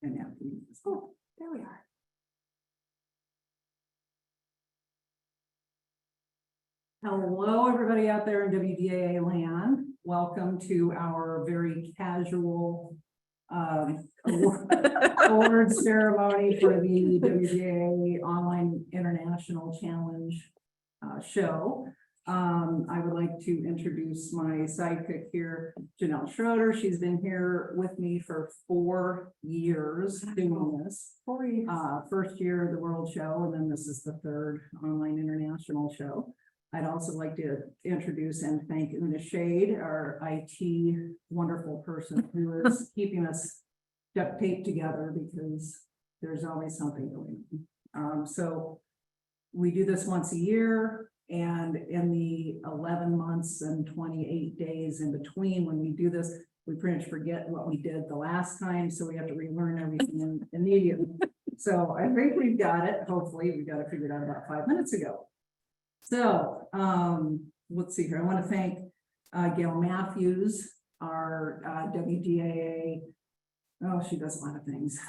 And now, Oh, there we are. hello, everybody out there in WDAA land. Welcome to our very casual award ceremony for the WDAA Online International Challenge show. I would like to introduce my sidekick here, Janelle Schroeder. She's been here with me for 4 years doing this. 4 years. First year of the World Show, and then this is the 3rd Online International Show. I'd also like to introduce and thank Una Shade, our IT wonderful person who is keeping us duct taped together because there's always something going on. So we do this once a year, and in the 11 months and 28 days in between when we do this, we pretty much forget what we did the last time, so we have to relearn everything immediately. So I think we've got it. Hopefully, we got it figured out about 5 minutes ago. So let's see here. I want to thank Gail Matthews, our WDAA. Oh, she does a lot of things.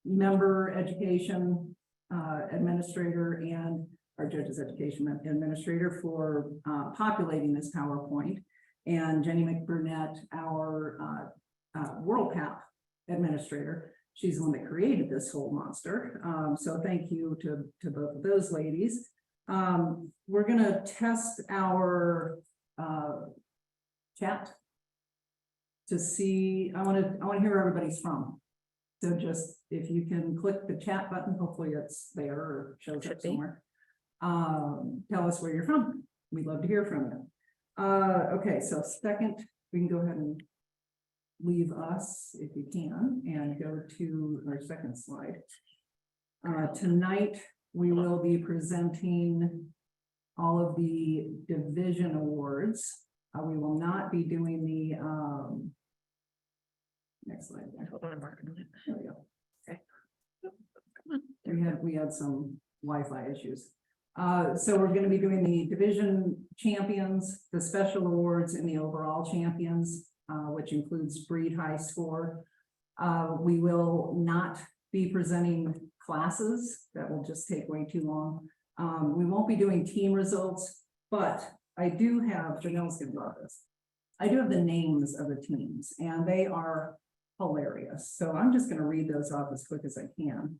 Member education administrator and our judges education administrator for populating this PowerPoint, and Jenny McBurnett, our World Cup administrator. She's the one that created this whole monster. So thank you to both of those ladies. We're going to test our chat to see. I want to hear where everybody's from. So just if you can click the chat button, hopefully it's there or shows up somewhere. Tell us where you're from. We'd love to hear from you. Okay, so second, we can go ahead and leave us if you can and go to our second slide. Tonight, we will be presenting all of the division awards. We will not be doing the next slide. Hold on, I'm working on it. There we go. Okay. Come on. We had some Wi-Fi issues. So we're going to be doing the division champions, the special awards, and the overall champions, which includes breed high score. We will not be presenting classes. That will just take way too long. We won't be doing team results, but I do have, Janelle's going to go over this. I do have the names of the teams, and they are hilarious. So I'm just going to read those off as quick as I can.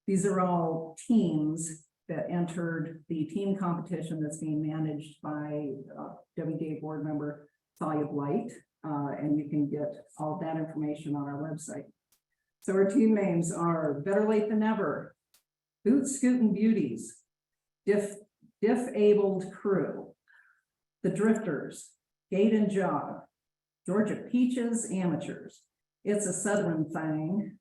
These are all teams that entered the team competition that's being managed by WDA board member Thalia Blight, and you can get all that information on our website. So our team names are Better Late Than Never, Boot Scootin' Beauties, Diff-Abled Crew, The Drifters, Gate and Jog, Georgia Peaches Amateurs, It's a Southern Thing,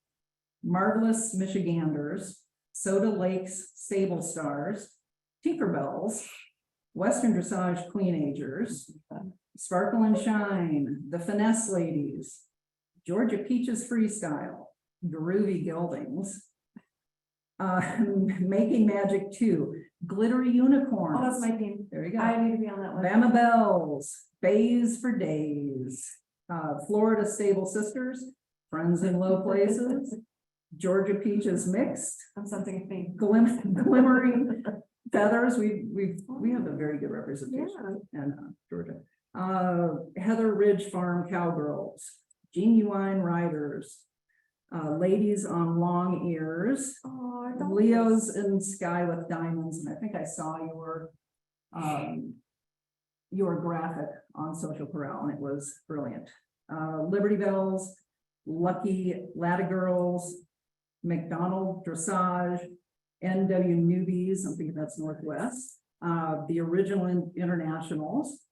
Marvelous Michiganders, Soda Lakes Stable Stars, Tinkerbells, Western Dressage Queenagers, Sparkle and Shine, The Finesse Ladies, Georgia Peaches Freestyle, Groovy Geldings, Making Magic 2, Glittery Unicorns. Oh, that's my team. There you go. I need to be on that one. Bama Bells, Bays for Days, Florida Stable Sisters, Friends in Low Places, Georgia Peaches Mixed, I'm something I think. Glimmering Feathers. We have a very good representation in Georgia. Heather Ridge Farm Cowgirls, Genuine Riders, Ladies on Long Ears, Leos in Sky with Diamonds, and I think I saw your graphic on Social Corral, and it was brilliant. Liberty Bells, Lucky Latta Girls, McDonald Dressage, NW Newbies, I'm thinking that's Northwest, the Original Internationals,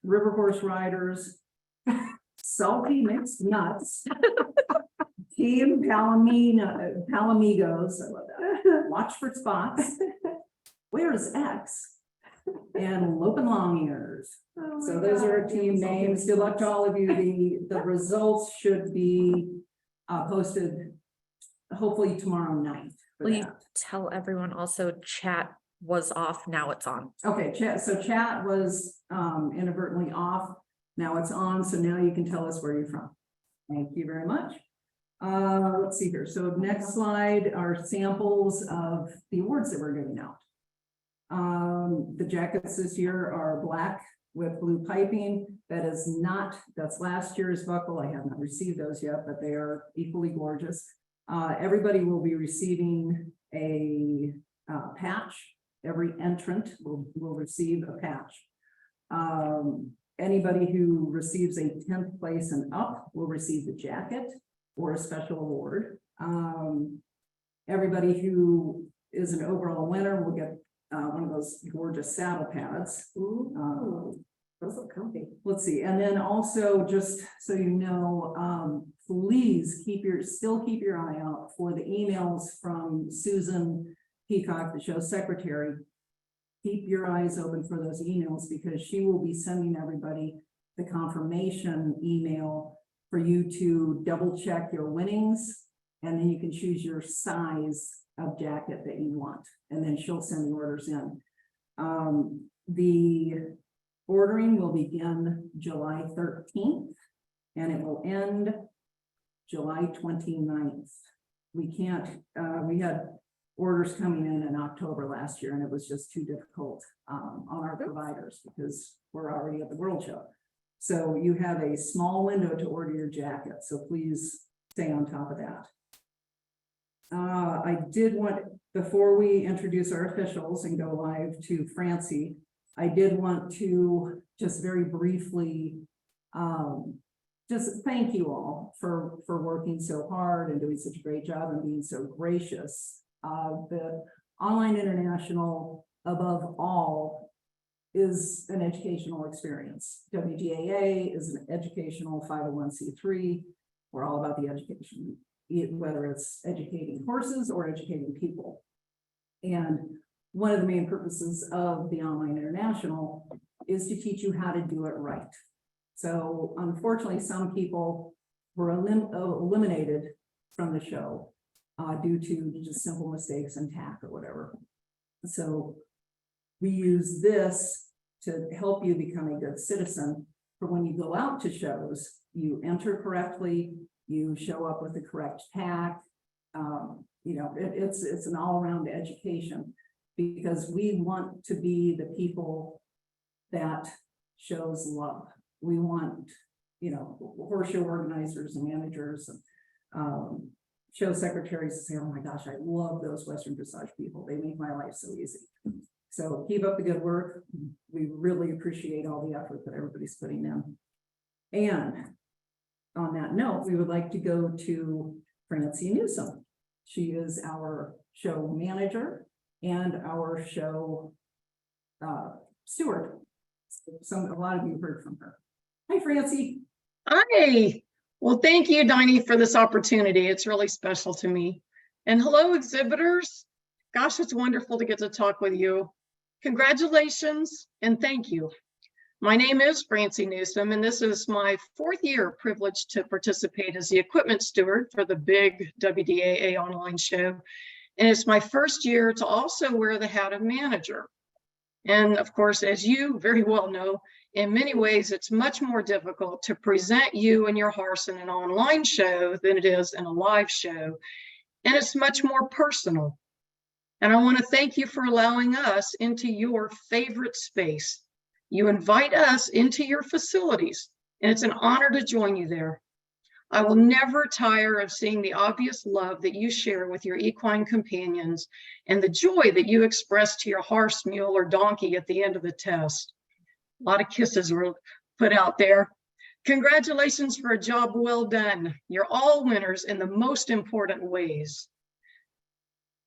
River Horse Riders, Salty Mixed Nuts, Team Palomigos, I love that. Watch for Spots, Where's X, and Lope and Long Ears. Oh So my those God. are our team names. Good luck to all of you. The results should be posted hopefully tomorrow night. for Will you that. tell everyone also chat was off, now it's on? Okay, chat was inadvertently off. Now it's on, so now you can tell us where you're from. Thank you very much. Let's see here. So next slide are samples of the awards that we're giving out. The jackets this year are black with blue piping. That's last year's buckle. I have not received those yet, but they are equally gorgeous. Everybody will be receiving a patch. Every entrant will receive a patch. Anybody who receives a 10th place and up will receive the jacket or a special award. Everybody who is an overall winner will get one of those gorgeous saddle pads. Those look comfy. Let's see, and then also just so you know, please still keep your eye out for the emails from Susan Peacock, the show secretary. Keep your eyes open for those emails because she will be sending everybody the confirmation email for you to double check your winnings, and then you can choose your size of jacket that you want, and then she'll send the orders in. The ordering will begin July 13th and it will end July 29th. We had orders coming in October last year and it was just too difficult on our providers because we're already at the World Show. So you have a small window to order your jacket, so please stay on top of that. I did want, before we introduce our officials and go live to Francie, I did want to just very briefly just thank you all for working so hard and doing such a great job and being so gracious. The Online International, above all, is an educational experience. WDAA is an educational 501c3. We're all about the education, whether it's educating horses or educating people. And one of the main purposes of the Online International is to teach you how to do it right. So unfortunately, some people were eliminated from the show due to just simple mistakes in TAC or whatever. So we use this to help you become a good citizen for when you go out to shows, you enter correctly, you show up with the correct TAC. It's an all-around education because we want to be the people that shows love. We want, horse show organizers and managers and show secretaries to say, oh my gosh, I love those Western Dressage people. They make my life so easy. So keep up the good work. We really appreciate all the effort that everybody's putting in. And on that note, we would like to go to Francie Newsom. She is our show manager and our show steward. A lot of you heard from her. Hi, Francie. Hi. Well, thank you, Diney, for this opportunity. It's really special to me. And hello, exhibitors. Gosh, it's wonderful to get to talk with you. Congratulations and thank you. My name is Francie Newsom, and this is my 4th year privilege to participate as the equipment steward for the big WDAA online show. And it's my 1st year to also wear the hat of manager. And of course, as you very well know, in many ways, it's much more difficult to present you and your horse in an online show than it is in a live show. And it's much more personal. And I want to thank you for allowing us into your favorite space. You invite us into your facilities, and it's an honor to join you there. I will never tire of seeing the obvious love that you share with your equine companions and the joy that you express to your horse, mule, or donkey at the end of the test. A lot of kisses were put out there. Congratulations for a job well done. You're all winners in the most important ways.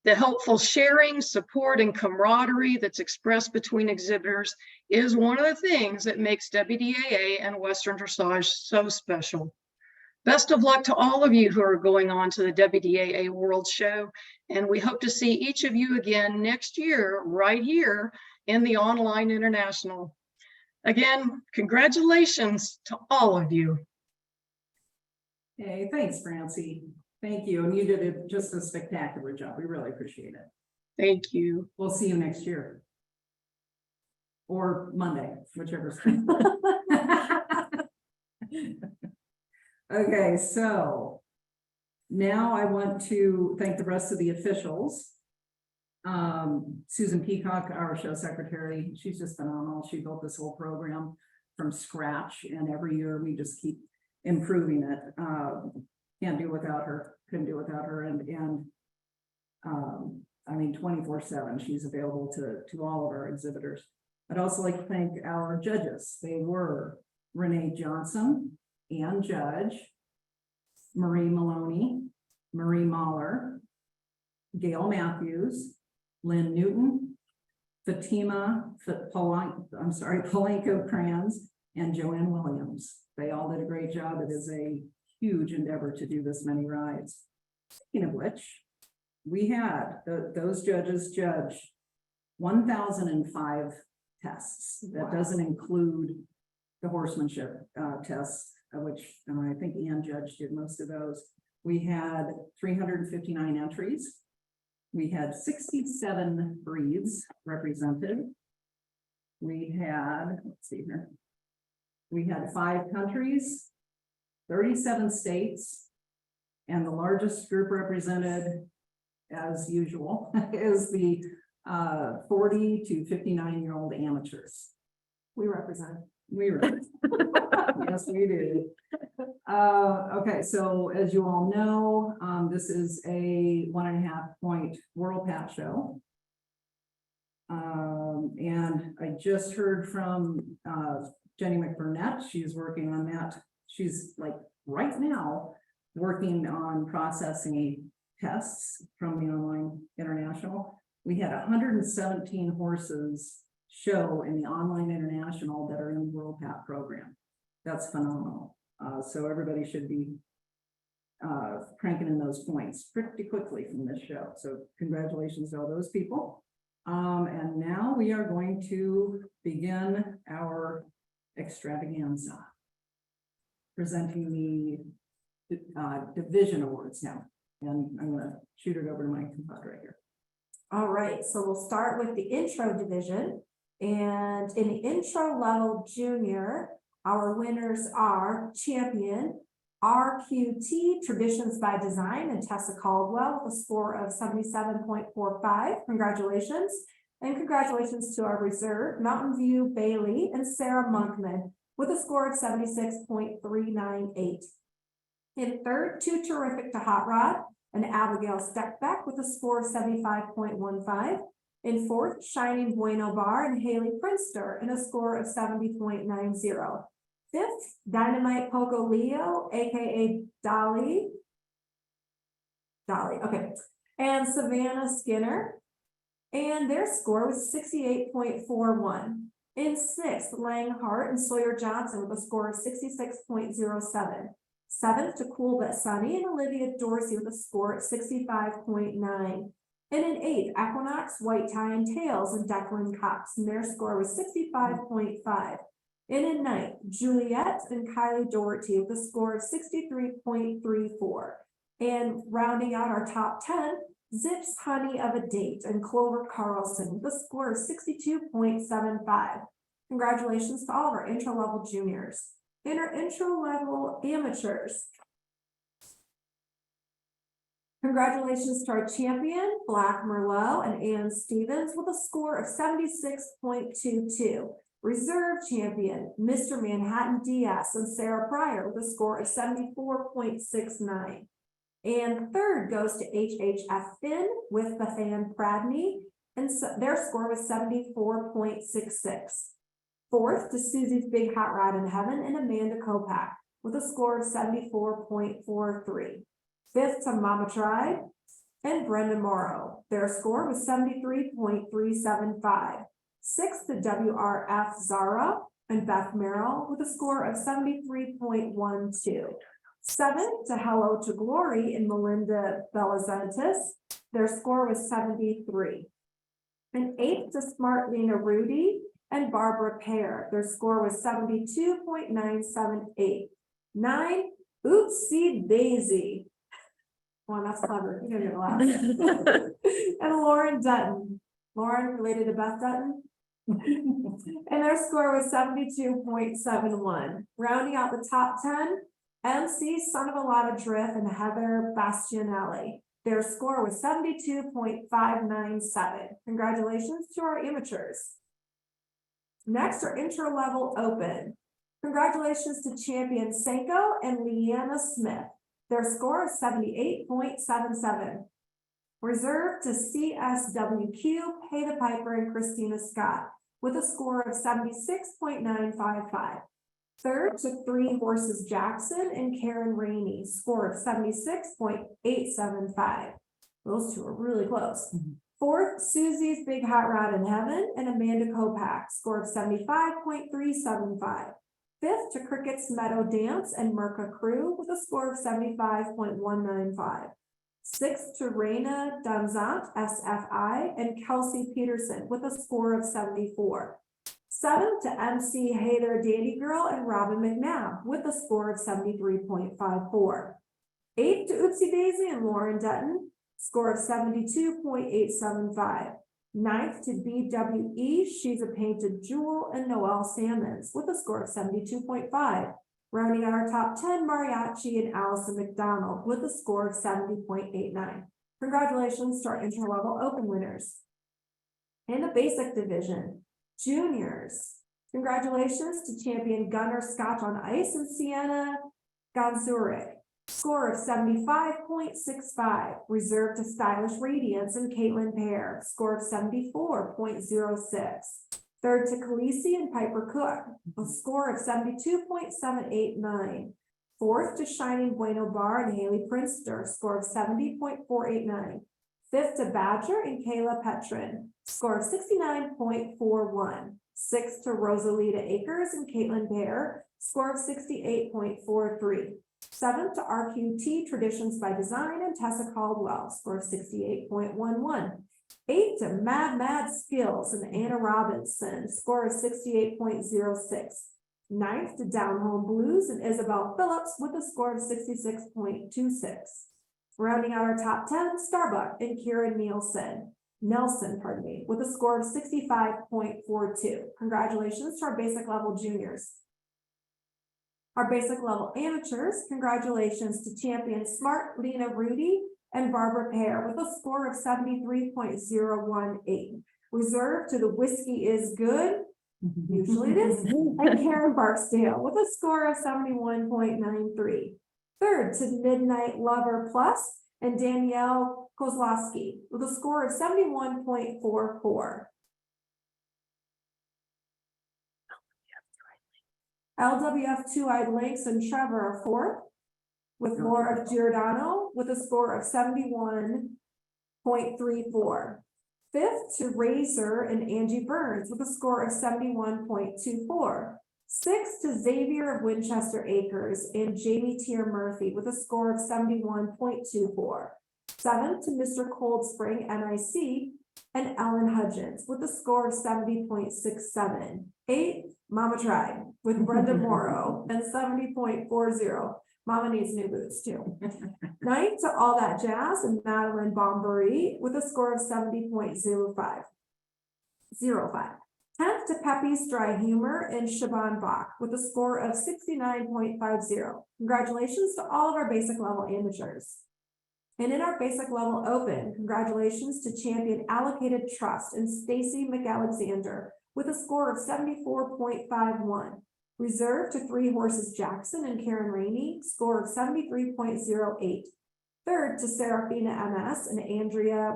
The helpful sharing, support, and camaraderie that's expressed between exhibitors is one of the things that makes WDAA and Western Dressage so special. Best of luck to all of you who are going on to the WDAA World Show, and we hope to see each of you again next year, right here in the Online International. Again, congratulations to all of you. Hey, thanks, Francie. Thank you. And you did just a spectacular job. We really appreciate it. Thank you. We'll see you next year. Or Monday, whichever's. Okay, so Now I want to thank the rest of the officials. Susan Peacock, our show secretary, she's just phenomenal. She built this whole program from scratch, and every year we just keep improving it. Can't do without her, couldn't do without her, and I mean, 24/7, she's available to all of our exhibitors. I'd also like to thank our judges. They were Renee Johnson, Ann Judge, Marie Maloney, Marie Mahler, Gail Matthews, Lynn Newton, Fatima Polanco Kranz, and Joanne Williams. They all did a great job. It is a huge endeavor to do this many rides. Speaking of which, we had those judges judge 1,005 tests. That doesn't include the horsemanship tests, which I think Ann Judge did most of those. We had 359 entries. We had 67 breeds represented. We had, let's see here. We had 5 countries, 37 states, and the largest group represented, as usual, is the 40 to 59-year-old amateurs. We represent. We were. Yes, we do. Okay, so as you all know, this is a 1.5 point World Pat show. And I just heard from Jenny McBurnett. She's working on that. She's like right now working on processing tests from the Online International. We had 117 horses show in the Online International that are in the World Pat program. That's phenomenal. So everybody should be cranking in those points pretty quickly from this show. So congratulations to all those people. And now we are going to begin our extravaganza, presenting the division awards now. And I'm going to shoot it over to my compadre here. All right, so we'll start with the intro division. And in the intro level junior, our winners are champion RQT Traditions by Design and Tessa Caldwell with a score of 77.45. Congratulations. And congratulations to our reserve, Mountain View Bailey and Sarah Monkman with a score of 76.398. In third, Too Terrific to Hot Rod and Abigail Steckbeck with a score of 75.15. In fourth, Shining Bueno Bar and Haley Prinster in a score of 70.90. Fifth, Dynamite Poco Leo, aka Dolly, okay, and Savannah Skinner, and their score was 68.41. In sixth, Lang Hart and Sawyer Johnson with a score of 66.07. Seventh, To Cool But Sunny and Olivia Dorsey with a score at 65.9. And in eighth, Equinox, White Tie and Tails and Declan Cox, and their score was 65.5. And in ninth, Juliet and Kylie Doherty with a score of 63.34. And rounding out our top 10, Zips Honey of a Date and Clover Carlson with a score of 62.75. Congratulations to all of our intro level juniors. In our intro level amateurs, congratulations to our champion, Black Merlot and Ann Stevens with a score of 76.22. Reserve champion, Mr. Manhattan Diaz and Sarah Pryor with a score of 74.69. And third goes to HHF Finn with Bethan Pradney, and their score was 74.66. Fourth to Susie's Big Hot Rod in Heaven and Amanda Kopak with a score of 74.43. Fifth to Mama Tribe and Brenda Morrow. Their score was 73.375. Sixth to WRF Zara and Beth Merrill with a score of 73.12. Seventh to Hello to Glory and Melinda Belazantis. Their score was 73. And eighth to Smart Lena Rudy and Barbara Pear. Their score was 72.978. 9, Oopsie Daisy. Wow, that's clever. You're gonna get a laugh. And Lauren Dutton. Lauren related to Beth Dutton. And their score was 72.71. Rounding out the top 10, MC Son of a Lot of Drift and Heather Bastianelli. Their score was 72.597. Congratulations to our amateurs. Next are inter-level open. Congratulations to champion Senko and Leanna Smith. Their score is 78.77. Reserved to CSWQ, Pay the Piper and Christina Scott with a score of 76.955. Third to Three Horses Jackson and Karen Rainey, score of 76.875. Those two are really close. Fourth, Susie's Big Hot Rod in Heaven and Amanda Kopak, score of 75.375. Fifth to Cricket's Meadow Dance and Merca Crew with a score of 75.195. Sixth to Raina Danzant, SFI, and Kelsey Peterson with a score of 74. Seventh to MC Heather Dandy Girl and Robin McNabb with a score of 73.54. Eighth to Oopsie Daisy and Lauren Dutton, score of 72.875. Ninth to BWE, She's a Painted Jewel, and Noelle Salmons with a score of 72.5. Rounding out our top 10, Mariachi and Allison McDonald with a score of 70.89. Congratulations to our interlevel open winners. In the basic division, juniors, congratulations to champion Gunnar Scotch on Ice and Sienna Gonzurek. Score of 75.65, reserved to Stylish Radiance and Caitlin Pear, score of 74.06. Third to Khaleesi and Piper Cook, a score of 72.789. Fourth to Shining Bueno Bar and Haley Prinster, score of 70.489. Fifth to Badger and Kayla Petrin, score of 69.41. Sixth to Rosalita Akers and Caitlin Pear, score of 68.43. Seventh to RQT Traditions by Design and Tessa Caldwell, score of 68.11. Eighth to Mad Skills and Anna Robinson, score of 68.06. Ninth to Down Home Blues and Isabel Phillips with a score of 66.26. Rounding out our top 10, Starbuck and Kieran Nelson, with a score of 65.42. Congratulations to our basic level juniors. Our basic level amateurs, congratulations to champion Smart, Lena Rudy, and Barbara Pear with a score of 73.018. Reserved to the Whiskey is Good, usually it is, and Karen Barksdale with a score of 71.93. Third to Midnight Lover Plus and Danielle Kozlowski with a score of 71.44. LWF Two-Eyed Lynx and Trevor are fourth, with Laura Giordano with a score of 71.34. Fifth to Razor and Angie Burns with a score of 71.24. Sixth to Xavier of Winchester Acres and Jamie Tier Murphy with a score of 71.24. Seventh to Mr. Cold Spring NIC and Ellen Hudgens with a score of 70.67. Eighth, Mama Tried with Brenda Morrow and 70.40. Mama needs new boots too. Ninth to All That Jazz and Madeline Bombery with a score of 70.05. 10th to Peppy's Dry Humor and Siobhan Bach with a score of 69.50. Congratulations to all of our basic level amateurs. And in our basic level open, congratulations to champion Allocated Trust and Stacy McAlexander with a score of 74.51. Reserved to Three Horses Jackson and Karen Rainey, score of 73.08. Third to Serafina MS and Andrea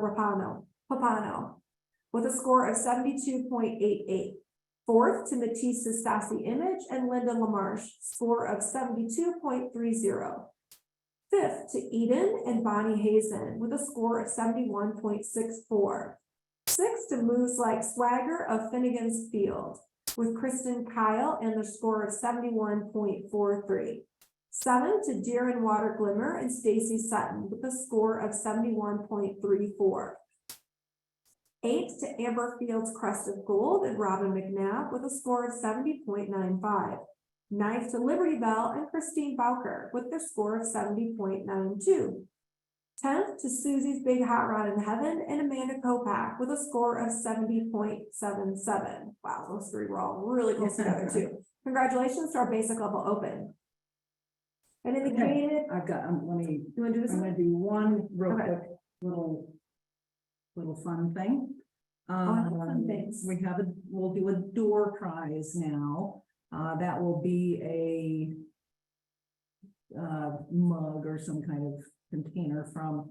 Papano with a score of 72.88. Fourth to Matisse Sassy Image and Linda LaMarche, score of 72.30. Fifth to Eden and Bonnie Hazen with a score of 71.64. Sixth to Moves Like Swagger of Finnegan's Field with Kristen Kyle and the score of 71.43. Seventh to Deer and Water Glimmer and Stacy Sutton with a score of 71.34. Eighth to Amber Field's Crest of Gold and Robin McNabb with a score of 70.95. Ninth to Liberty Bell and Christine Bowker with their score of 70.92. 10th to Susie's Big Hot Rod in Heaven and Amanda Kopak with a score of 70.77. Wow, those three were all really close together too. Congratulations to our basic level open. And Okay, indicated, I've got, let me, you wanna do this I'm one? gonna do one real Okay. quick, little fun thing. Fun things. We'll do a door prize now. That will be a mug or some kind of container from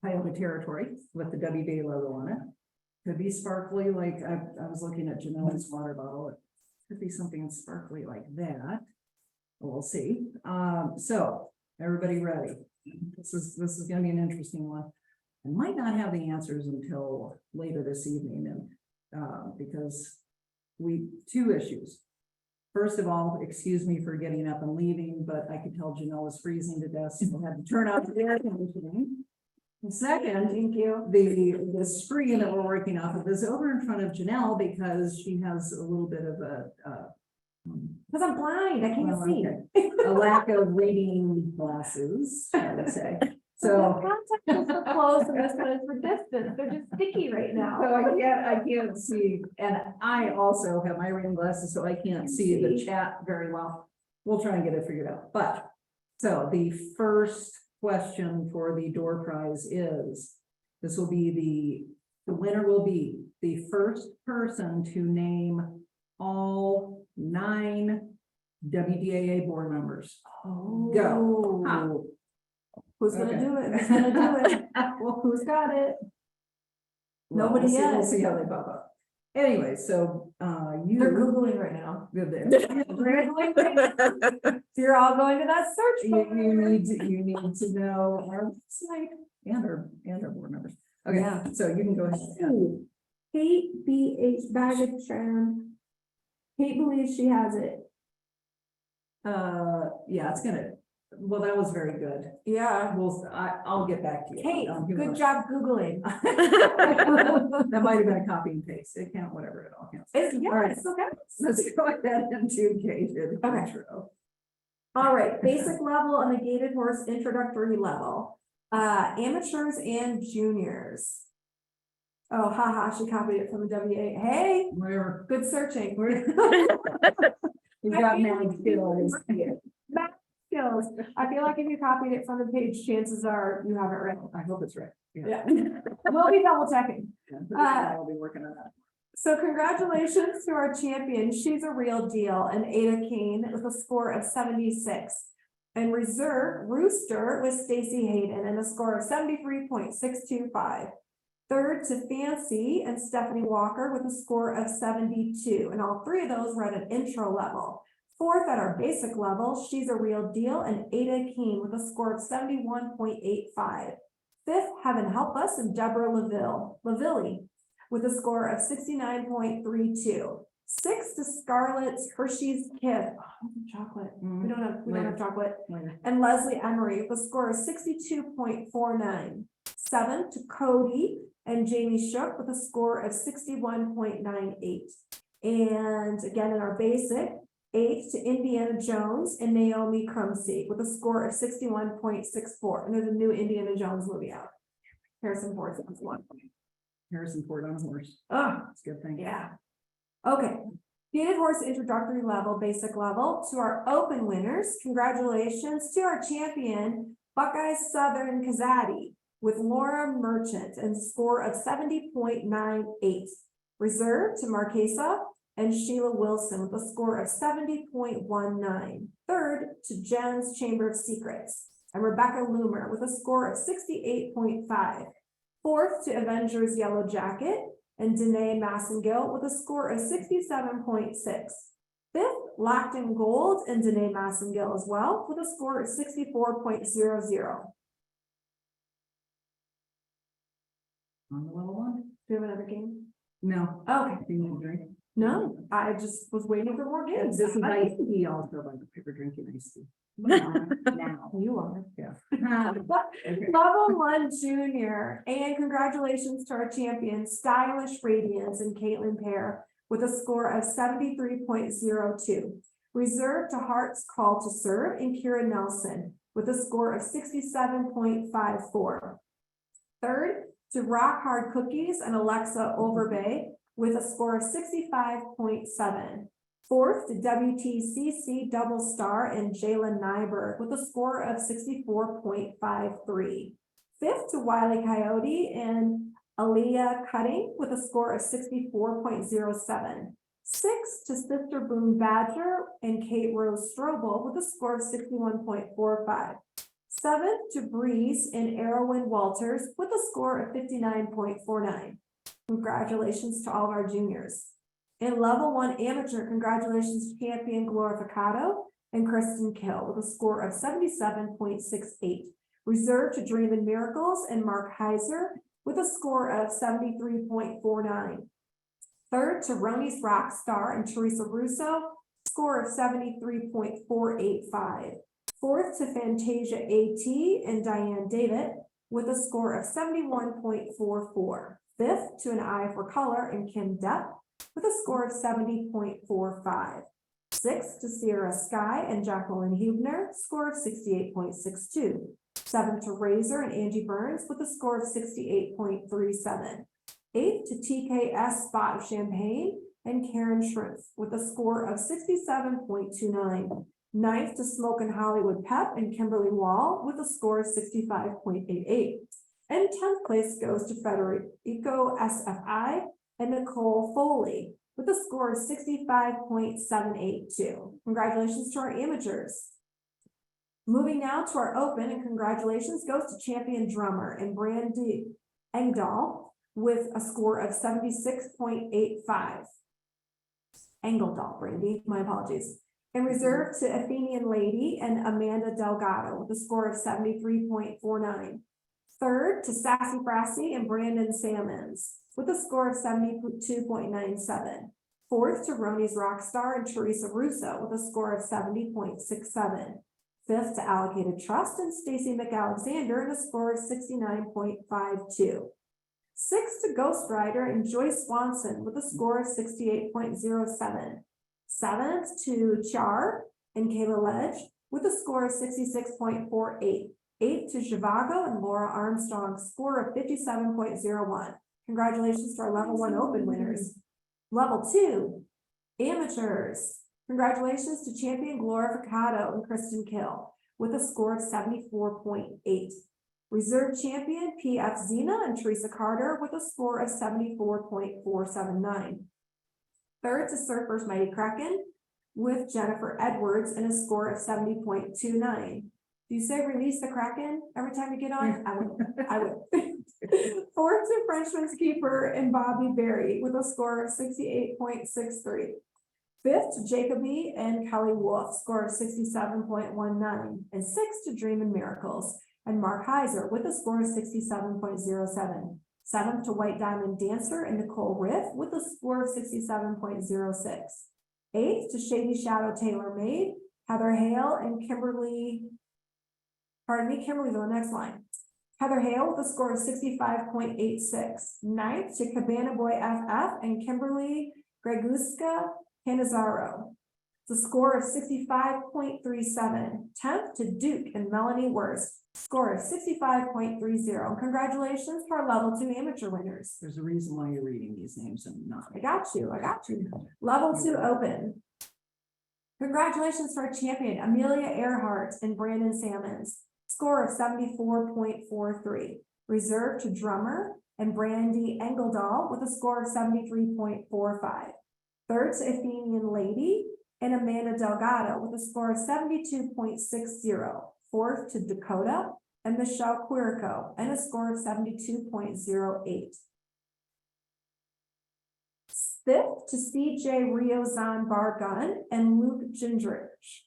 Tioga Territory with the WDAA logo on it. Could be sparkly, like I was looking at Janelle's water bottle. It could be something sparkly like that. We'll see. So everybody ready? This is gonna be an interesting one. I might not have the answers until later this evening, and because two issues. First of all, excuse me for getting up and leaving, but I could tell Janelle was freezing to death, so I had to turn off the air conditioning. And second, Thank you. the screen that we're working off of is over in front of Janelle because she has a little bit of Cause I'm blind, I can't well, see. okay, a lack of reading glasses, I would say. So. Contact are close and this one is for distance, they're just sticky right So now. I can't see, and I also have my reading glasses, so I can't see the chat very well. We'll try and get it figured out, but, so the first question for the door prize is, this will be the winner will be the first person to name all 9 WDAA board members. Oh. Go. Who's gonna Okay. do it? Who's gonna do it? Well, Who's got it? Well, Nobody we'll see- yet. We'll see how they pop up. Anyway, so, you. They're Googling right now. Good there. They're Googling right now. So you're all going to that search. You bar. need to know our site and our board members. Okay, Yeah. so you can go ahead. Ooh, Kate BH Bagatron. Kate believes she has it. Yeah, it's gonna, well, that was very good. Yeah. I'll get back to you. Kate, Give good us- job Googling. That might have been a copy and paste. It can't, whatever, it all counts. It's, yeah, All right. it's okay. Let's go ahead and do gated Okay. intro. All right, basic level and the gated horse introductory level. Amateurs and juniors. Oh, haha, she copied it from the WA. Hey, Whatever. good searching. We've got many skills. Math skills. I feel like if you copied it from the page, chances are you have it right. I hope it's right. Yeah. We'll be double checking. I'll be working on that. So congratulations to our champion. She's a real deal, and Ada Kane with a score of 76. And reserve Rooster with Stacy Hayden and a score of 73.625. Third to Fancy and Stephanie Walker with a score of 72. And all three of those were at an intro level. Fourth at our basic level, She's a Real Deal and Ada Keen with a score of 71.85. Fifth, Heaven Help Us, and Deborah Lavilli with a score of 69.32. Sixth to Scarlett's Hershey's Kiss. Oh, chocolate. We don't have chocolate. Later. And Leslie Emery with a score of 62.49. Seventh to Cody and Jamie Shook with a score of 61.98. And again, in our basic, eighth to Indiana Jones and Naomi Crumsey with a score of 61.64. And there's a new Indiana Jones movie out. Harrison Ford's on one. Harrison Ford on a horse. Oh, That's a good thing. yeah. Okay. Gated horse introductory level, basic level. To our open winners, congratulations to our champion, Buckeyes Southern Kazadi with Laura Merchant and score of 70.98. Reserve to Marquesa and Sheila Wilson with a score of 70.19. Third to Jen's Chamber of Secrets and Rebecca Loomer with a score of 68.5. Fourth to Avengers Yellow Jacket and Danae Massengill with a score of 67.6. Fifth, Lacton Gold and Danae Massengill as well with a score of 64.00. On the level one? Do you have another game? No. Okay, Do you need a drink? no, I just was waiting for more games. This is nice. He also like a paper drinking iced tea. Now. You are. Yeah. Level 1 junior, and congratulations to our champions, Stylish Radiance and Caitlin Pear with a score of 73.02. Reserve to Heart's Call to Serve and Kira Nelson with a score of 67.54. Third to Rock Hard Cookies and Alexa Overbay with a score of 65.7. 4th to WTCC double star and Jalen Nyberg with a score of 64.53. 5th to Wiley Coyote and Aaliyah Cutting with a score of 64.07. 6th to Sister Boone Badger and Kate Rose Strobel with a score of 61.45. 7th to Breeze and Erwin Walters with a score of 59.49. Congratulations to all of our juniors. In level 1 amateur, congratulations to champion Glorificado and Kristen Kill with a score of 77.68. Reserved to Dream and Miracles and Mark Heiser with a score of 73.49. 3rd to Roni's Rockstar and Teresa Russo, score of 73.485. 4th to Fantasia AT and Diane David with a score of 71.44. 5th to An Eye for Color and Kim Depp with a score of 70.45. 6th to Sierra Sky and Jacqueline Hubner, score of 68.62. 7th to Razor and Angie Burns with a score of 68.37. 8th to TKS Spot of Champagne and Karen Shrimp with a score of 67.29. 9th to Smoke and Hollywood Pep and Kimberly Wall with a score of 65.88. And 10th place goes to Federico SFI and Nicole Foley with a score of 65.782. Congratulations to our amateurs. Moving now to our open, and congratulations goes to champion drummer and Brandy Engdahl with a score of 76.85. Engeldahl, Brandy, my apologies. And reserved to Athenian Lady and Amanda Delgado with a score of 73.49. 3rd to Sassy Frassy and Brandon Salmons with a score of 72.97. 4th to Roni's Rockstar and Teresa Russo with a score of 70.67. 5th to Allocated Trust and Stacy McAlexander and a score of 69.52. 6th to Ghost Rider and Joyce Swanson with a score of 68.07. 7th to Char and Kayla Ledge with a score of 66.48. 8th to Zhivago and Laura Armstrong, score of 57.01. Congratulations to our level 1 open winners. Level 2, amateurs. Congratulations to champion Glorificado and Kristen Kill with a score of 74.8. Reserve champion PF Zena and Teresa Carter with a score of 74.479. 3rd to Surfers Mighty Kraken with Jennifer Edwards and a score of 70.29. Do you say release the Kraken every time you get on? I would. 4th to Frenchman's Keeper and Bobby Berry with a score of 68.63. 5th to Jacoby and Kelly Wolf, score of 67.19. And 6th to Dream and Miracles and Mark Heiser with a score of 67.07. 7th to White Diamond Dancer and Nicole Riff with a score of 67.06. 8th to Shady Shadow Taylor Made, Heather Hale and Kimberly's on the next line. Heather Hale with a score of 65.86. 9th to Cabana Boy FF and Kimberly Greguska Canizaro. The score of 65.37. 10th to Duke and Melanie Wurst, score of 65.30. Congratulations to our level 2 amateur winners. There's a reason why you're reading these names and not. I got you. Level 2 open. Congratulations to our champion, Amelia Earhart and Brandon Salmons, score of 74.43. Reserved to drummer and Brandy Engeldahl with a score of 73.45. 3rd to Athenian Lady and Amanda Delgado with a score of 72.60. 4th to Dakota and Michelle Quirico and a score of 72.08. 5th to CJ Riozan Bargun and Luke Gingrich,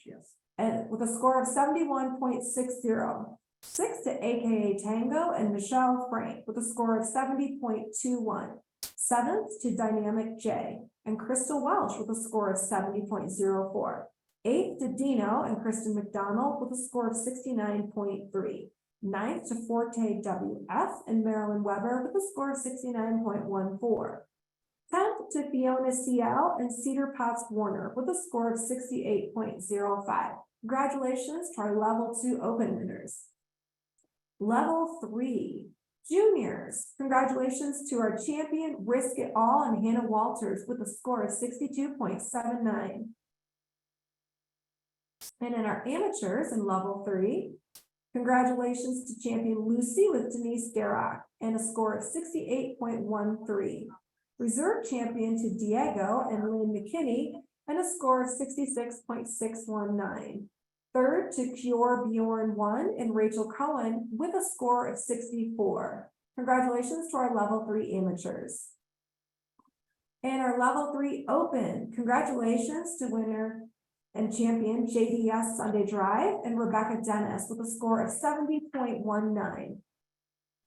Yes. and with a score of 71.60. 6th to AKA Tango and Michelle Frank with a score of 70.21. 7th to Dynamic J and Crystal Welsh with a score of 70.04. 8th to Dino and Kristen McDonald with a score of 69.3. 9th to Forte WF and Marilyn Weber with a score of 69.14. 10th to Fiona CL and Cedar Potts Warner with a score of 68.05. Congratulations to our level 2 open winners. Level 3, Juniors, congratulations to our champion Risk It All and Hannah Walters with a score of 62.79. And in our amateurs in level 3, congratulations to champion Lucy with Denise Garak and a score of 68.13. Reserve champion to Diego and Lynn McKinney and a score of 66.619. Third to Kior Bjorn 1 and Rachel Cohen with a score of 64. Congratulations to our level 3 amateurs. And our level 3 open, congratulations to winner and champion JDS Sunday Drive and Rebecca Dennis with a score of 70.19.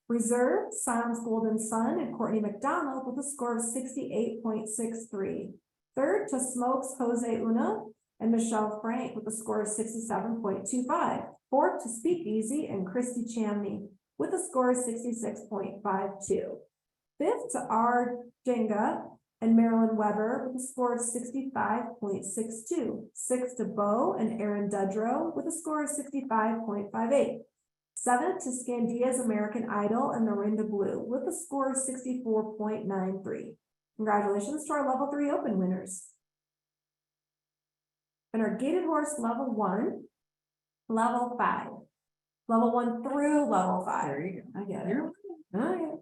Reserve, Sam's Golden Sun and Courtney McDonald with a score of 68.63. Third to Smokes Jose Una and Michelle Frank with a score of 67.25. Fourth to Speakeasy and Christy Chamney with a score of 66.52. Fifth to R. Jenga and Marilyn Weber with a score of 65.62. Sixth to Bo and Aaron Dudrow with a score of 65.58. Seventh to Scandia's American Idol and Miranda Blue with a score of 64.93. Congratulations to our level 3 open winners. And our gated horse level 1, level 5. Level 1 through level 5. There you go. I get it. Okay.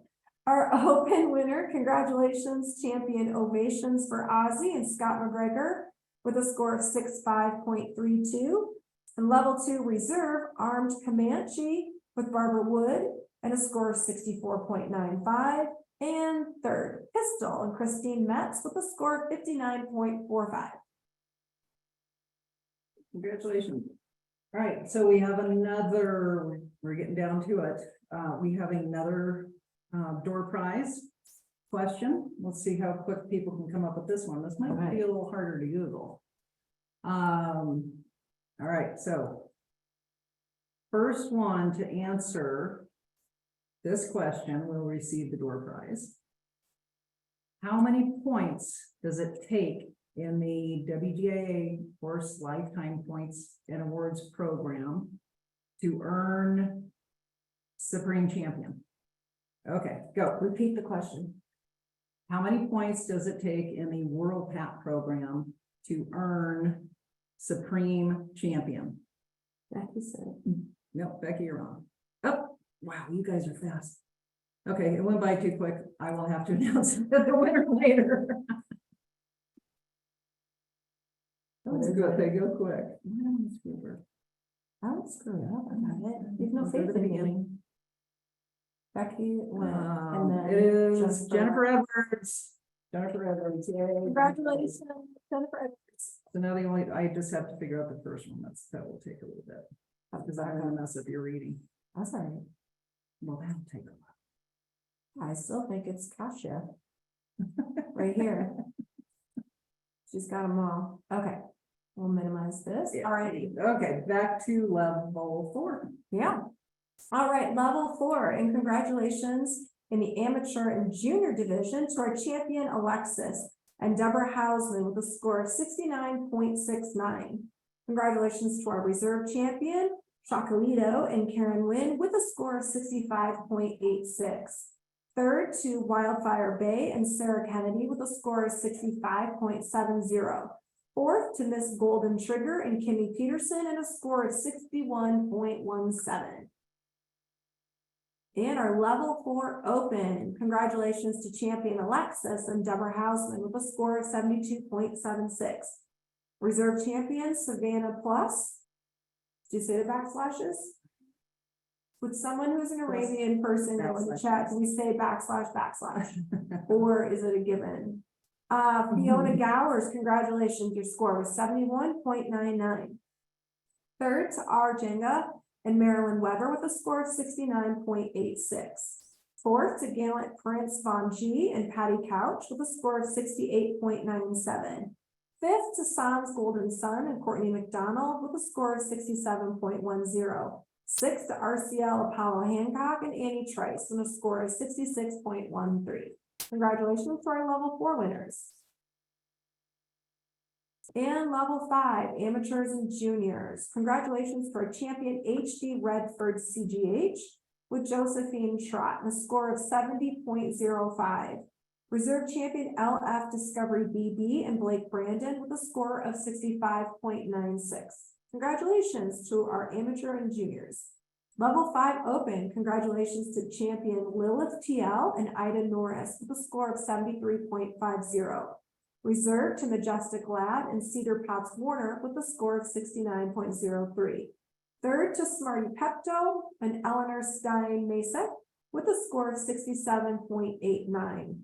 Our open winner, congratulations, champion ovations for Ozzy and Scott McGregor with a score of 65.32. And level 2 reserve, Armed Comanche with Barbara Wood and a score of 64.95. And third, Pistol and Christine Metz with a score of 59.45. Congratulations. All right, so we have another, we're getting down to it. We have another door prize question. Let's see how quick people can come up with this one. This might be a little harder to Google. All right, so first one to answer this question will receive the door prize. How many points does it take in the WDAA Horse Lifetime Points and Awards Program to earn Supreme Champion? Okay, go. Repeat the question. How many points does it take in the World PAP program to earn Supreme Champion? Becky said. No, Becky, you're wrong. Oh, wow, you guys are fast. Okay, it went by too quick. I will have to announce the winner later. That's good. They go quick. I don't screw it up. I got it. You've no I'll go faith to the in me. beginning. Becky went, and then It is Jennifer. Jennifer Edwards. Jennifer Edwards, yay. Congratulations, Jennifer Edwards. So now the only, I just have to figure out the first one. That will take a little bit. Because I don't want to mess up your reading. That's all right. Well, that'll take a while. I still think it's Kasia. Right here. She's got them all. Okay. We'll minimize this. Yeah. All righty. Okay, back to level 4. Yeah. All right, level 4, and congratulations in the amateur and junior division to our champion Alexis and Deborah Housley with a score of 69.69. Congratulations to our reserve champion Chocolito and Karen Wynn with a score of 65.86. Third to Wildfire Bay and Sarah Kennedy with a score of 65.70. Fourth to Miss Golden Trigger and Kimmy Peterson and a score of 61.17. And our level 4 open, congratulations to champion Alexis and Deborah Hausman with a score of 72.76. Reserve champion Savannah Plus. Did you say the backslashes? Would someone who's an Arabian person go in the chat? Do we say backslash, backslash? Or is it a given? Fiona Gowers, congratulations, your score was 71.99. Third to R. Jenga and Marilyn Weber with a score of 69.86. Fourth to Gallant Prince Von G and Patty Couch with a score of 68.97. Fifth to Sam's Golden Sun and Courtney McDonald with a score of 67.10. Sixth to RCL Apollo Hancock and Annie Trice with a score of 66.13. Congratulations to our level 4 winners. And level 5, amateurs and juniors. Congratulations to our champion HD Redford CGH with Josephine Trott and a score of 70.05. Reserve champion LF Discovery BB and Blake Brandon with a score of 65.96. Congratulations to our amateur and juniors. Level 5 open, congratulations to champion Lilith TL and Ida Norris with a score of 73.50. Reserve to Majestic Lad and Cedar Potts Warner with a score of 69.03. Third to Smarty Pepto and Eleanor Stein Mesa with a score of 67.89.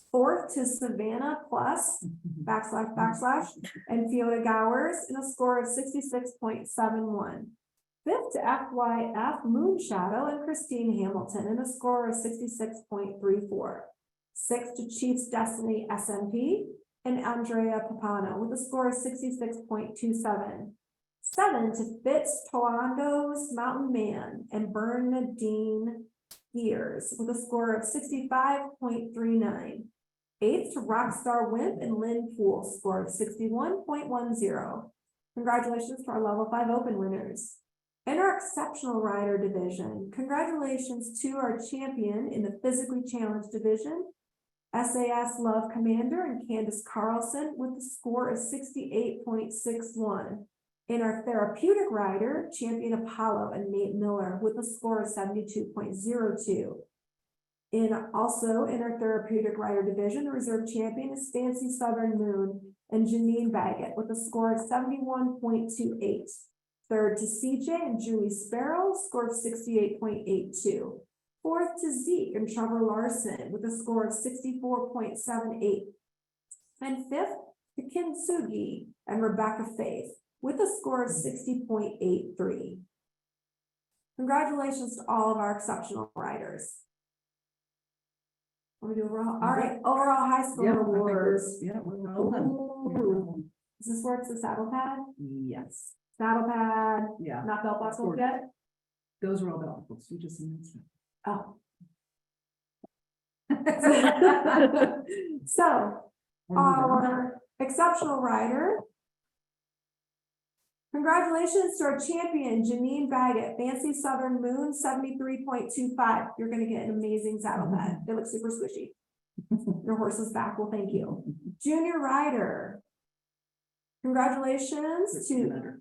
Fourth to Savannah Plus / and Fiona Gowers in a score of 66.71. Fifth to FYF Moonshadow and Christine Hamilton in a score of 66.34. Sixth to Chiefs Destiny SMP and Andrea Papano with a score of 66.27. 7 to Fitz Toando's Mountain Man and Bernadine Gears with a score of 65.39. 8th to Rockstar Wimp and Lynn Poole, score of 61.10. Congratulations to our level 5 open winners. In our exceptional rider division, congratulations to our champion in the physically challenged division, SAS Love Commander and Candace Carlson with a score of 68.61. In our therapeutic rider, champion Apollo and Nate Miller with a score of 72.02. Also in our therapeutic rider division, the reserve champion is Fancy Southern Moon and Janine Baggett with a score of 71.28. Third to CJ and Julie Sparrow, score of 68.82. Fourth to Zeke and Trevor Larson with a score of 64.78. And fifth to Kintsugi and Rebecca Faith with a score of 60.83. Congratulations to all of our exceptional riders. Want to do overall? All right, overall high school Yeah, I think awards. we're rolling. We're rolling. Is this where it's the saddle pad? Yes, Saddle pad, yeah, not belt buckles Score. yet? those are all belts. You just announced Oh. it. So, We're moving on. our exceptional rider. Congratulations to our champion, Janine Baggett, Fancy Southern Moon, 73.25. You're gonna get an amazing saddle pad. It looks super squishy. Your horse's back will thank you. Junior rider. Congratulations to,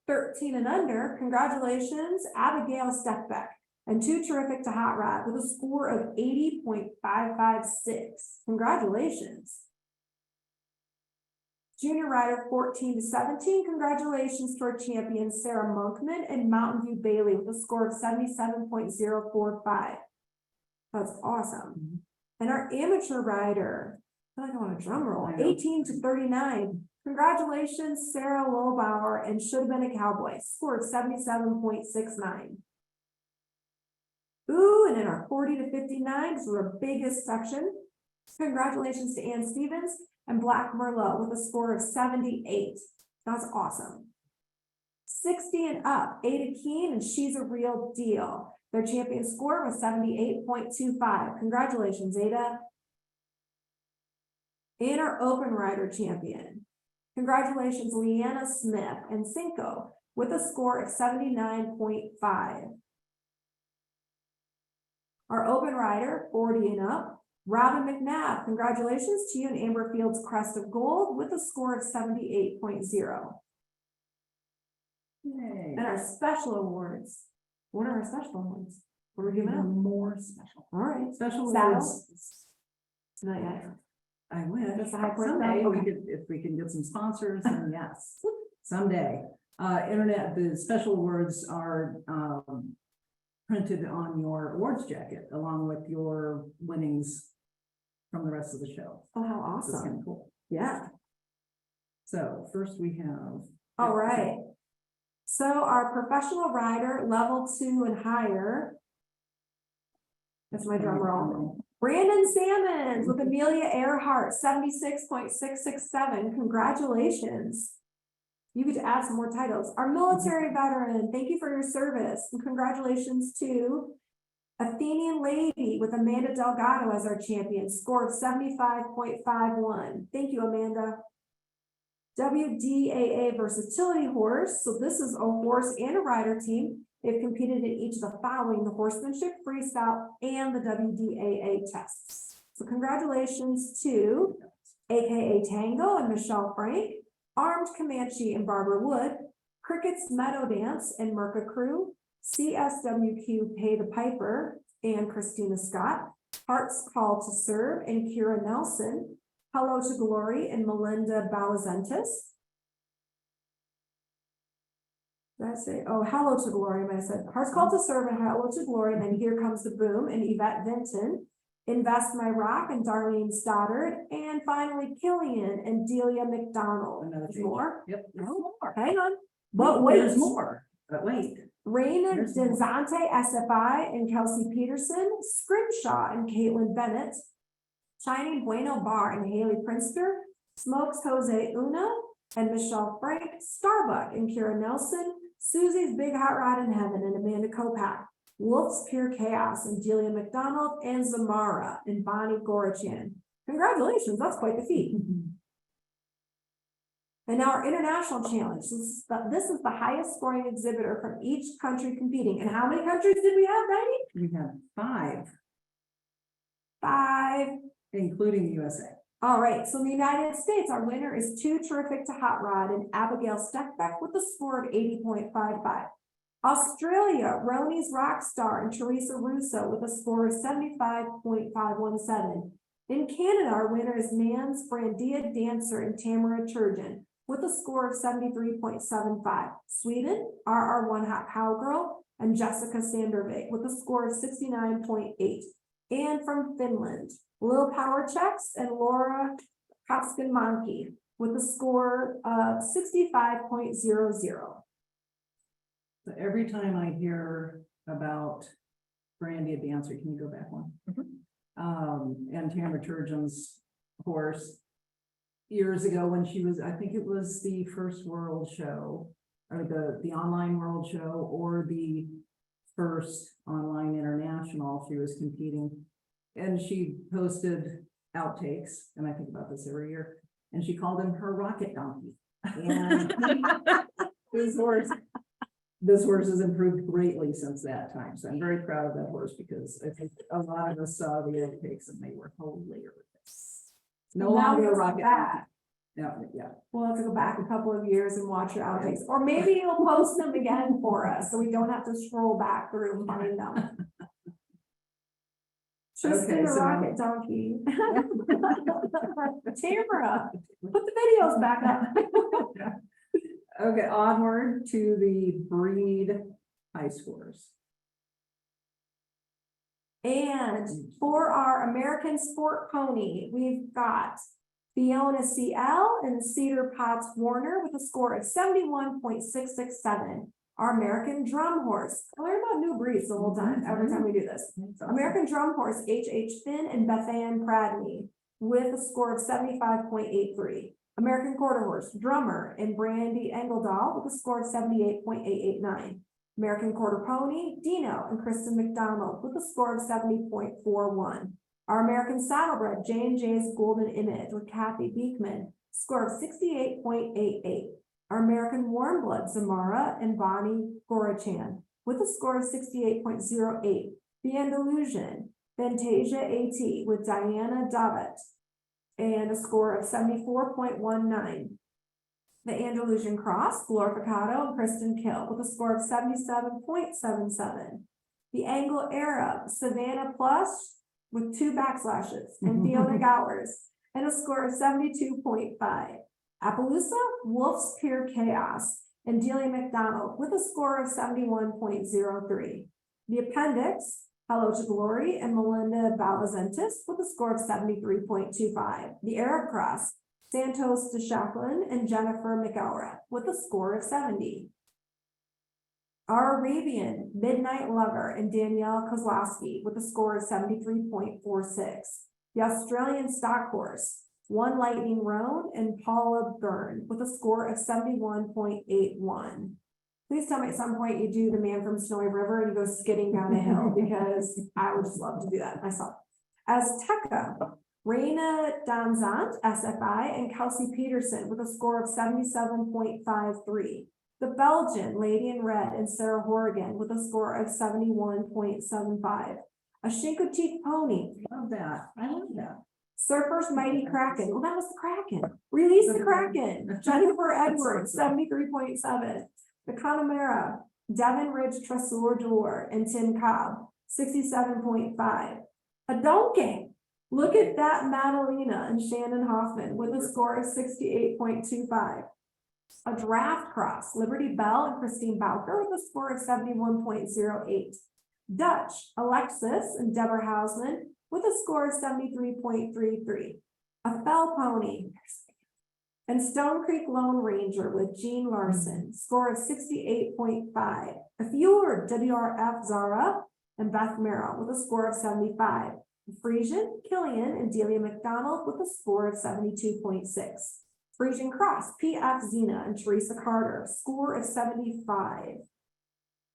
13 and under. Congratulations, Abigail Steckbeck. And Too Terrific to Hot Rod with a score of 80.556. Congratulations. Junior rider 14 to 17, congratulations to our champions Sarah Monkman and Mountain View Bailey with a score of 77.045. That's awesome. And our amateur rider, I feel like I want a drum roll, 18 to 39. Congratulations, Sarah Lowbauer and Should Have Been a Cowboy, score of 77.69. Ooh, and in our 40 to 59, this is our biggest section. Congratulations to Ann Stevens and Black Merlot with a score of 78. That's awesome. 60 and up, Ada Keen and She's a Real Deal. Their champion score was 78.25. Congratulations, Ada. And our open rider champion. Congratulations, Leanna Smith and Cinco with a score of 79.5. Our open rider, 40 and up, Robin McNabb, congratulations to you and Amber Field's Crest of Gold with a score of 78.0. Yay. And our special awards. What are our special awards? What are we giving out? More special. All right. Special Saddle? awards. Not yet. I wish. That's a high point. Someday, Okay. if we can get some sponsors, then yes, someday. The special awards are, printed on your awards jacket along with your winnings from the rest of the show. Oh, how This is kind awesome. of cool. Yeah. So first we have. All right. So our professional rider, level 2 and higher. That's my drum roll. Brandon Sammons with Amelia Earhart, 76.667. Congratulations. You get to add some more titles. Our military veteran, thank you for your service. And congratulations to Athenian Lady with Amanda Delgado as our champion, score of 75.51. Thank you, Amanda. WDAA versatility horse. So this is a horse and a rider team. They've competed in each of the following: the horsemanship, freestyle, and the WDAA tests. So congratulations to AKA Tango and Michelle Frank, Armed Comanche and Barbara Wood, Cricket's Meadow Dance and Merca Crew, CSWQ Pay the Piper and Christina Scott, Heart's Call to Serve and Kira Nelson, Hello to Glory and Melinda Balazentis. Did I say, oh, Hello to Glory, I said Heart's Call to Serve and Hello to Glory, and then Here Comes the Boom and Yvette Vinton, Invest My Rock and Darlene Stoddard, and finally Killian and Delia McDonald. Another There's page. more. Yep, there's more. Hang on. But wait. There's more, but wait. Raina There's more. Denzante SFI and Kelsey Peterson, Scrimshaw and Caitlin Bennett, Shining Bueno Bar and Haley Prinster, Smokes Jose Una and Michelle Frank, Starbuck and Kira Nelson, Susie's Big Hot Rod in Heaven and Amanda Kopak, Wolf's Pure Chaos and Delia McDonald, and Zamara and Bonnie Gorachan. Congratulations, that's quite the feat. And now our international challenge. This is the highest scoring exhibitor from each country competing. And how many countries did we have, Heidi? We have 5, 5. including the USA. All right, so in the United States, our winner is Too Terrific to Hot Rod and Abigail Steckbeck with a score of 80.55. Australia, Roni's Rockstar and Teresa Russo with a score of 75.517. In Canada, our winner is Nans Brandia Dancer and Tamara Turgeon with a score of 73.75. Sweden, RR1 Hot Cowgirl and Jessica Sandervik with a score of 69.8. And from Finland, Lil Power Checks and Laura Koskenmanki with a score of 65.00. So every time I hear about Brandy a Dancer, can you go back one? And Tamara Turgeon's horse, years ago when she was, I think it was the first world show, or the online world show, or the first online international, she was competing. And she posted outtakes, and I think about this every year, and she called him her rocket donkey. And this horse has improved greatly since that time. So I'm very proud of that horse because I think a lot of us saw the outtakes and they were hilarious. No Now longer a here's rocket that. donkey. Yeah. We'll have to go back a couple of years and watch your outtakes, or maybe you'll post them again for us, so we don't have to scroll back through and find them. Tristan Okay, the so Rocket Donkey. Tamara, put the videos back up. Okay, onward to the breed high scores. And for our American Sport Pony, we've got Fiona CL and Cedar Potts Warner with a score of 71.667. Our American Drum Horse. I learn about new breeds the whole time, every time we do this. American Drum Horse, H.H. Finn and Beth Ann Pradney with a score of 75.83. American Quarter Horse, Drummer and Brandy Engeldahl with a score of 78.889. American Quarter Pony, Dino and Kristen McDonald with a score of 70.41. Our American Saddlebred, J&J's Golden Image with Kathy Beekman, score of 68.88. Our American Warm Blood, Zamara and Bonnie Gorachan with a score of 68.08. The Andalusian, Fantasia AT with Diana Davitt and a score of 74.19. The Andalusian Cross, Glorificato and Kristen Kill with a score of 77.77. The Anglo Arab, Savannah Plush with 2 backslashes and Fiona Gowers and a score of 72.5. Appaloosa, Wolf's Pure Chaos and Delia McDonald with a score of 71.03. The Appendix, Hello to Glory and Melinda Balazentis with a score of 73.25. The Arab Cross, Santos DeShacklin and Jennifer McElrath with a score of 70. Our Arabian, Midnight Lover and Danielle Kozlowski with a score of 73.46. The Australian Stock Horse, One Lightning Roan and Paula Byrne with a score of 71.81. Please tell me at some point you do the Man from Snowy River and you go skidding down a hill because I would just love to do that myself. Azteca, Raina Danzant, SFI, and Kelsey Peterson with a score of 77.53. The Belgian Lady in Red and Sarah Horrigan with a score of 71.75. A Chincoteague Pony, Love that. I love that. Surfer's Mighty Kraken. Well, that was the Kraken. Release the Kraken. Jennifer Edwards, 73.7. The Connemara, Devon Ridge Tresor Door and Tim Cobb, 67.5. A Donkey. Look at that Madalena and Shannon Hoffman with a score of 68.25. A Draft Cross, Liberty Bell and Christine Bowker with a score of 71.08. Dutch, Alexis and Deborah Hausman with a score of 73.33. A Fell Pony and Stone Creek Lone Ranger with Jean Larson, score of 68.5. A Fjord, WRF Zara and Beth Merrill with a score of 75. Frisian, Killian and Delia McDonald with a score of 72.6. Frisian Cross, PF Zena and Teresa Carter, score of 75.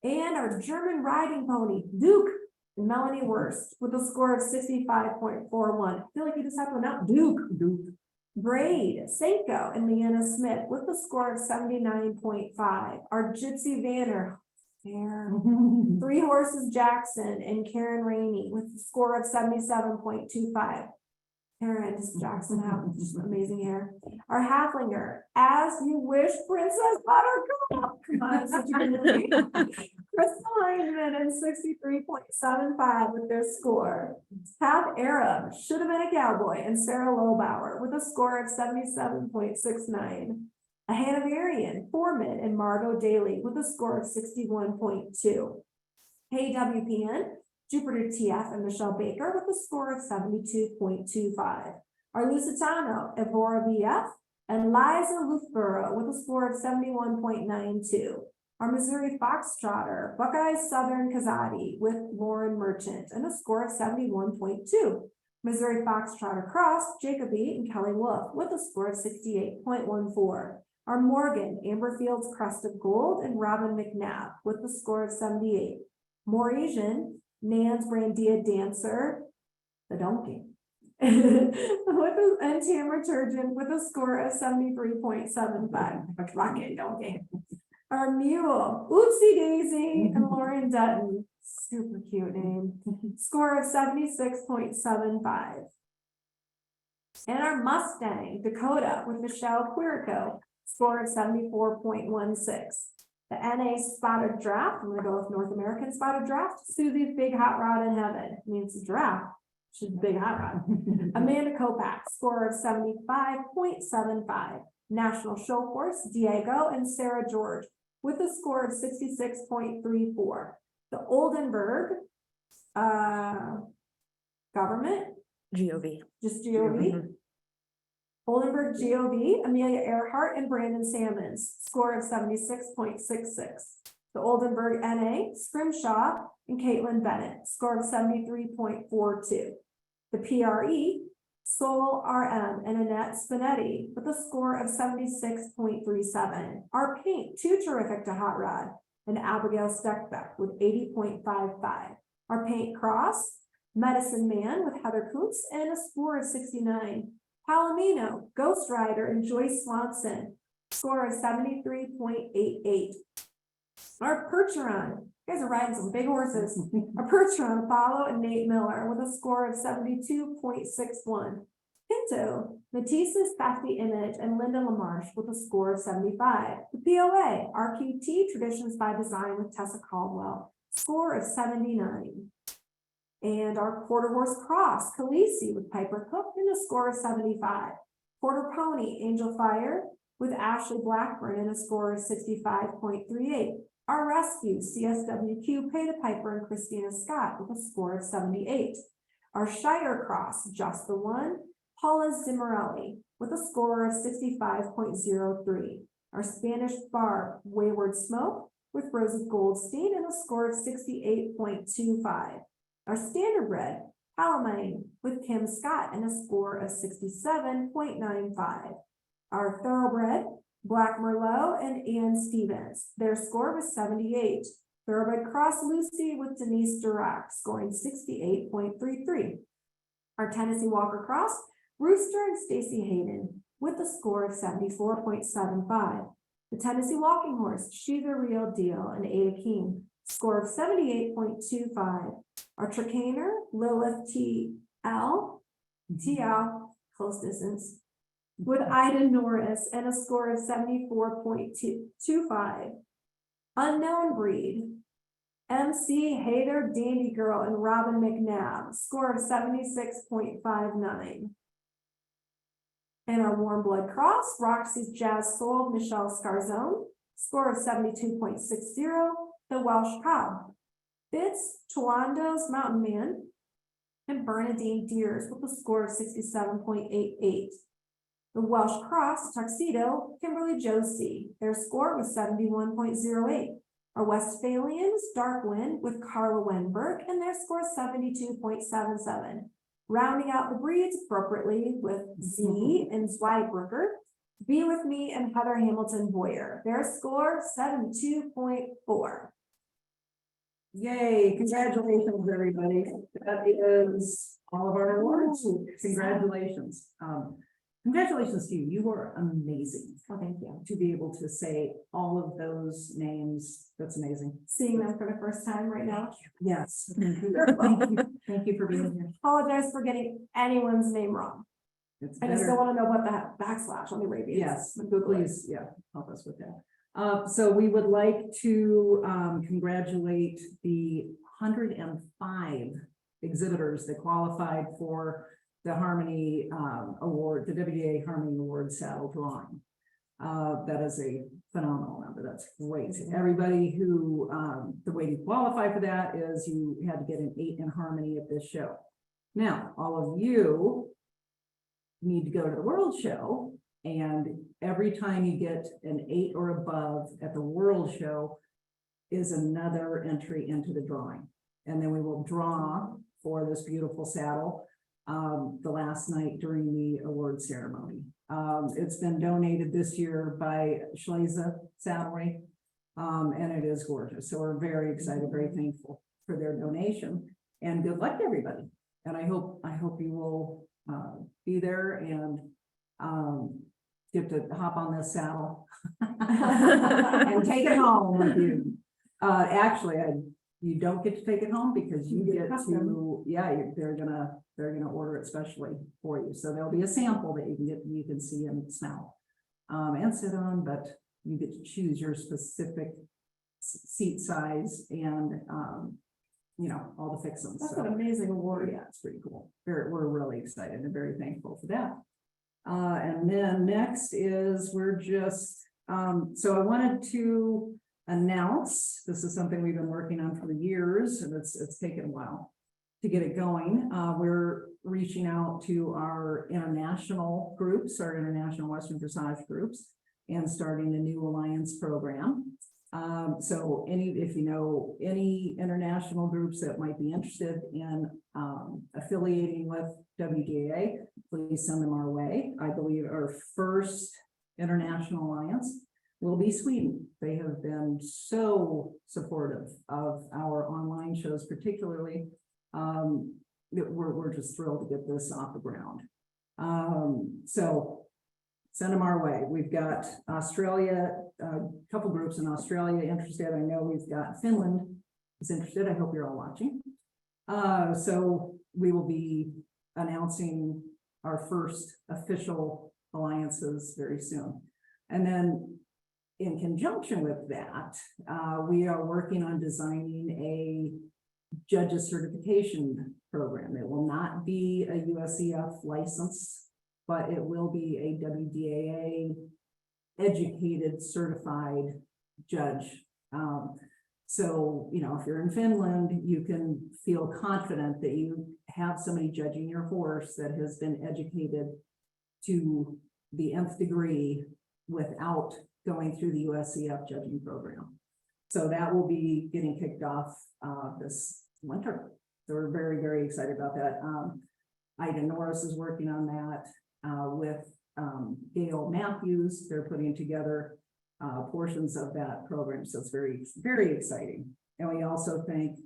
And our German riding pony, Duke and Melanie Wurst with a score of 65.41. I feel like you just have to announce Duke. Braid, Senko and Leanna Smith with a score of 79.5. Our Gypsy Vanner, there. Three Horses Jackson and Karen Rainey with a score of 77.25. Karen Jackson have just amazing hair. Our Halflinger, As You Wish, Princess Buttercup. Come on, such a good movie. Crystal Heineman and 63.75 with their score. Half Arab, Should Have Been a Cowboy and Sarah Lowbauer with a score of 77.69. A Hanoverian, Foreman and Margot Daly with a score of 61.2. Hey WPN, Jupiter TF and Michelle Baker with a score of 72.25. Our Lusitano, Evora VF and Liza Luthborough with a score of 71.92. Our Missouri Foxtrotter, Buckeyes Southern Kazadi with Lauren Merchant and a score of 71.2. Missouri Foxtrotter Cross, Jacob E. and Kelly Wolf with a score of 68.14. Our Morgan, Amber Fields Crest of Gold and Robin McNabb with a score of 78. Mauresian, Nan's Brandia Dancer, the donkey, and Tamara Turgeon with a score of 73.75. Rocket donkey. Our Mule, Oopsie Daisy and Lauren Dutton, super cute name, score of 76.75. And our Mustang, Dakota with Michelle Quirico, score of 74.16. The NA Spotted Draft, I'm gonna go with North American Spotted Draft, Susie's Big Hot Rod in Heaven. I mean, it's a draft, she's a big hot rod. Amanda Kopak, score of 75.75. National Show Horse, Diego and Sarah George with a score of 66.34. The Oldenburg government, GOV. just GOV. Oldenburg GOV, Amelia Earhart and Brandon Salmons, score of 76.66. The Oldenburg NA, Scrimshaw and Caitlin Bennett, score of 73.42. The PRE, Sol RM and Annette Spinetti with a score of 76.37. Our Paint, Too Terrific to Hot Rod, and Abigail Steckbeck with 80.55. Our Paint Cross, Medicine Man with Heather Coots and a score of 69. Palomino, Ghost Rider and Joyce Swanson, score of 73.88. Our Percheron, you guys are riding some big horses. Our Percheron, Follow and Nate Miller with a score of 72.61. Pinto, Matisse's Fatty Image and Linda LaMarche with a score of 75. The POA, RQT Traditions by Design with Tessa Caldwell, score of 79. And our Quarter Horse Cross, Khaleesi with Piper Cook and a score of 75. Quarter Pony, Angel Fire with Ashley Blackburn and a score of 65.38. Our Rescue, CSWQ, Pay the Piper and Christina Scott with a score of 78. Our Shire Cross, Just the One, Paula Zimmerelli with a score of 65.03. Our Spanish Bar, Wayward Smoke with Rosie Goldstein and a score of 68.25. Our Standardbred, Palomine with Kim Scott and a score of 67.95. Our Thoroughbred, Black Merlot and Ann Stevens, their score was 78. Thoroughbred Cross Lucy with Denise Durack, scoring 68.33. Our Tennessee Walker Cross, Rooster and Stacy Hayden with a score of 74.75. The Tennessee Walking Horse, She's a Real Deal, and Ada King, score of 78.25. Our Tricaner, Lilith TL, close distance, with Ida Norris, and a score of 74.25. Unknown Breed, MC Hater Dandy Girl, and Robin McNabb, score of 76.59. And our Warm Blood Cross, Roxy's Jazz Soul, Michelle Scarzone, score of 72.60. The Welsh Cow, Fitz Tawando's Mountain Man, and Bernadine Deers with a score of 67.88. The Welsh Cross, Tuxedo, Kimberly Josie, their score was 71.08. Our Westphalians, Dark Wind with Carla Wenberg, and their score is 72.77. Rounding out the breeds appropriately with Z and Zweibrücker, Be With Me, and Heather Hamilton Boyer. Their score 72.4. Yay, congratulations, everybody. That is all of our awards. Congratulations. Congratulations to you. You were amazing. Oh, thank you. To be able to say all of those names, that's amazing. Seeing them for the first time right now. Yes. Thank you. Thank you for being here. Apologize for getting anyone's name wrong. It's I just better. don't want to know what the backslash on the Arabians. Yes, Google it. please, yeah, help us with that. So we would like to congratulate the 105 exhibitors that qualified for the Harmony Award, the WDAA Harmony Award saddle drawing. That is a phenomenal number. That's great. Everybody who, the way to qualify for that is you had to get an 8 in Harmony at this show. Now, all of you need to go to the World Show, and every time you get an 8 or above at the World Show is another entry into the drawing. And then we will draw for this beautiful saddle the last night during the award ceremony. It's been donated this year by Schleza Saddlery, and it is gorgeous. So we're very excited, very thankful for their donation, and good luck to everybody. And I hope you will be there and get to hop on this saddle and take it home with you. Actually, you don't get to take it home because you get to, they're gonna order it specially for you. So there'll be a sample that you can see and smell and sit on, but you get to choose your specific seat size and all the fixings. That's So, an amazing award. yeah, it's pretty cool. We're really excited and very thankful for that. And then next is so I wanted to announce, this is something we've been working on for years, and it's taken a while to get it going. We're reaching out to our international groups, our international Western Dressage groups, and starting a new alliance program. So if you know any international groups that might be interested in affiliating with WDAA, please send them our way. I believe our first international alliance will be Sweden. They have been so supportive of our online shows, particularly. We're just thrilled to get this off the ground. So send them our way. We've got Australia, a couple groups in Australia interested. I know we've got Finland is interested. I hope you're all watching. So we will be announcing our first official alliances very soon. And then in conjunction with that, we are working on designing a judges certification program. It will not be a USEF license, but it will be a WDAA educated certified judge. So, if you're in Finland, you can feel confident that you have somebody judging your horse that has been educated to the nth degree without going through the USEF judging program. So that will be getting kicked off this winter. So we're very, very excited about that. Ida Norris is working on that with Gail Matthews. They're putting together portions of that program. So it's very, very exciting. And we also thank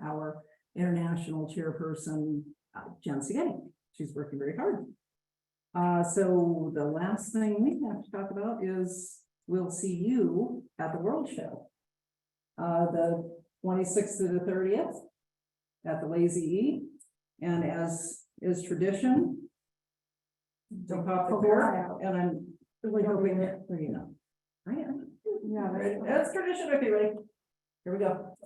our international chairperson, Jen Sigeti. She's working very hard. So the last thing we have to talk about is we'll see you at the World Show. The 26th to the 30th at the Lazy E. And as is tradition, don't pop the cork, and I'm really hoping that, you know, I am. Yeah, That's tradition, okay, ready? Here we go.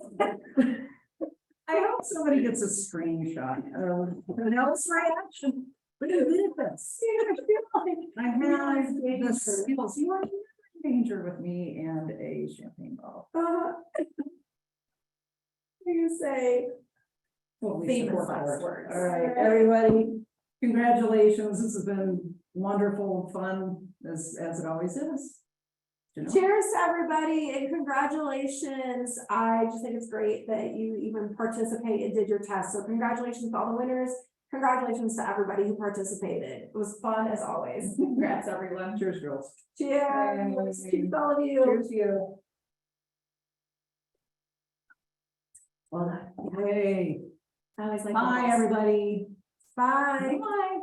I hope somebody gets a screenshot of an else reaction. Look at this. I have the skills. You are in danger with me and a champagne bottle. You say. Totally Famous support last that. words. All right, everybody, congratulations. This has been wonderful, fun, as it always is. You know? Cheers to everybody and congratulations. I just think it's great that you even participate and did your test. So congratulations to all the winners. Congratulations to everybody who participated. It was fun as always. Congrats, everyone. Cheers, girls. Cheers. Cheers to all of you. Cheers to you. Well, hey, I always like bye, bubbles. everybody. Bye. Bye.